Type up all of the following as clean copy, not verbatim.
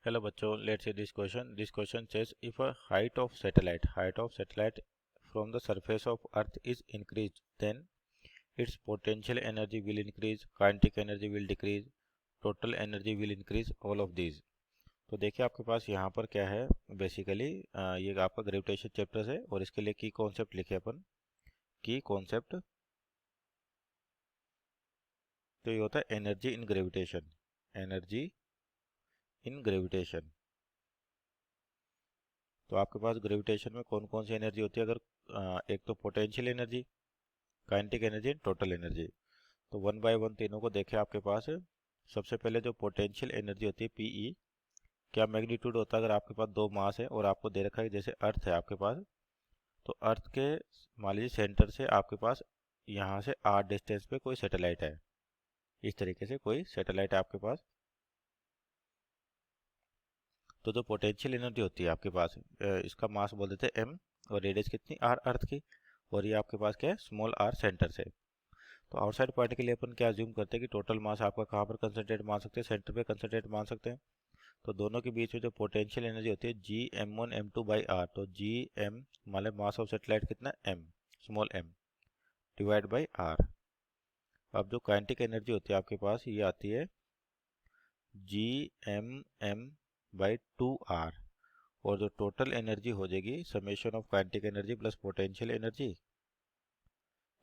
Hello बच्चों, let's see this question. This question says if a height of satellite from the surface of Earth is increased, then its potential energy will increase, kinetic energy will decrease, total energy will increase, all of these. तो देखिए आपके पास यहाँ पर क्या है basically ये आपका gravitation chapter है और इसके लिए की कॉन्सेप्ट लिखे अपन की कॉन्सेप्ट। तो ये होता है energy in gravitation, energy in gravitation. तो आपके पास ग्रेविटेशन में कौन कौन सी एनर्जी होती है, अगर एक तो potential energy, kinetic energy, total energy. तो वन बाय वन तीनों को देखें आपके पास। सबसे पहले जो पोटेंशियल एनर्जी होती है पीई, क्या मैग्नीट्यूड होता है अगर आपके पास दो मास है और आपको दे रखा है जैसे अर्थ है आपके पास, तो अर्थ के मान लीजिए सेंटर से आपके पास यहाँ से आर डिस्टेंस पे कोई सैटेलाइट है, इस तरीके से कोई सैटेलाइट है आपके पास। तो जो पोटेंशियल एनर्जी होती है आपके पास, इसका मास बोल देते हैं एम और रेडियस कितनी आर अर्थ की, और ये आपके पास क्या है स्मॉल आर सेंटर से। तो आउटसाइड पार्ट के लिए अपन क्या अज्यूम करते हैं कि टोटल मास आपका कहाँ पर कंसंट्रेट मान सकते हैं, सेंटर पे कंसंट्रेट मान सकते हैं। तो दोनों के बीच में जो पोटेंशियल एनर्जी होती है जी m1 m2 बाई आर, तो जी एम मतलब मास ऑफ सेटेलाइट कितना M, small m divide by r. अब जो काइनेटिक एनर्जी होती है आपके पास ये आती है जी m बाई 2r, और जो टोटल एनर्जी हो जाएगी summation of kinetic energy plus potential energy,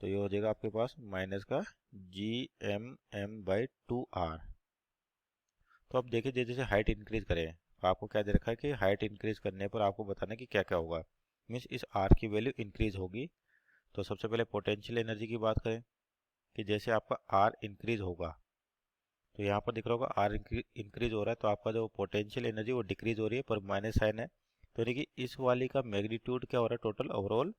तो ये हो जाएगा आपके पास माइनस का m बाई 2r। तो अब देखिए जैसे जैसे हाइट इंक्रीज करें, तो आपको क्या दे रखा है कि हाइट इंक्रीज करने पर आपको बताना है कि क्या क्या होगा, मीन्स इस आर की वैल्यू इंक्रीज होगी। तो सबसे पहले पोटेंशियल एनर्जी की बात करें कि जैसे आपका आर इंक्रीज होगा, तो यहाँ पर दिख रहा होगा आर इंक्रीज हो रहा है, तो आपका जो पोटेंशियल एनर्जी वो डिक्रीज हो रही है पर माइनस साइन है। तो यानी कि इस वाली का मैग्नीट्यूड क्या हो रहा है, टोटल ओवरऑल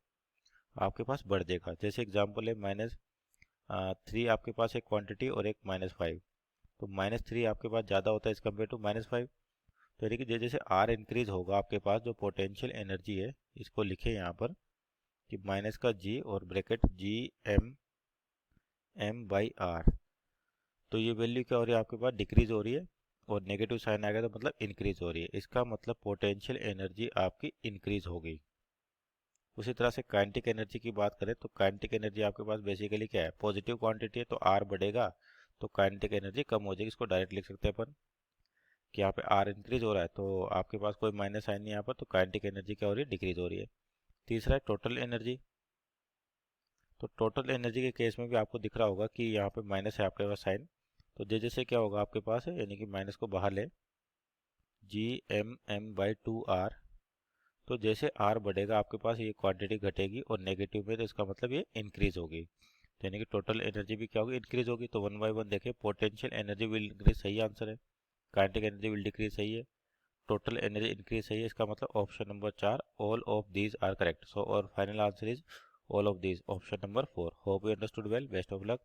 आपके पास बढ़ जाएगा। जैसे एग्जांपल है -3 आपके पास एक क्वांटिटी और एक -5, तो -3 आपके पास ज़्यादा होता है एज कम्पेयर टू -5। तो यानी कि जैसे जैसे आर इंक्रीज होगा आपके पास जो पोटेंशियल एनर्जी है, इसको लिखे यहाँ पर कि माइनस का जी और bracket G m by r. तो ये वैल्यू क्या हो रही है आपके पास डिक्रीज हो रही है, और नेगेटिव साइन आ गया तो मतलब इंक्रीज हो रही है, इसका मतलब पोटेंशियल एनर्जी आपकी इंक्रीज हो गई। उसी तरह से काइनेटिक एनर्जी की बात करें तो काइनेटिक एनर्जी आपके पास बेसिकली क्या है, पॉजिटिव क्वांटिटी है तो आर बढ़ेगा, तो काइनेटिक एनर्जी कम हो जाएगी। इसको डायरेक्ट लिख सकते हैं अपन कि यहाँ पे आर इंक्रीज हो रहा है तो आपके पास कोई माइनस साइन नहीं यहाँ पर, तो काइनेटिक एनर्जी क्या हो रही है, डिक्रीज हो रही है। तीसरा है टोटल एनर्जी। तो टोटल एनर्जी के केस में भी आपको दिख रहा होगा कि यहाँ पे माइनस है आपके पास साइन, तो जैसे जैसे क्या होगा आपके पास है, यानी कि माइनस को बाहर ले जी m बाई 2r, तो जैसे r बढ़ेगा आपके पास ये क्वांटिटी घटेगी, और नेगेटिव में तो इसका मतलब ये इंक्रीज होगी, तो यानी कि टोटल एनर्जी भी क्या होगी, इंक्रीज होगी। तो वन बाय वन देखें, पोटेंशियल एनर्जी विल इंक्रीज सही आंसर है, काइनेटिक एनर्जी विल डिक्रीज सही है, टोटल एनर्जी इंक्रीज सही है। इसका मतलब option number 4 all of these are correct. So और final answer is all of these, option number 4। Hope you understood well, best of luck.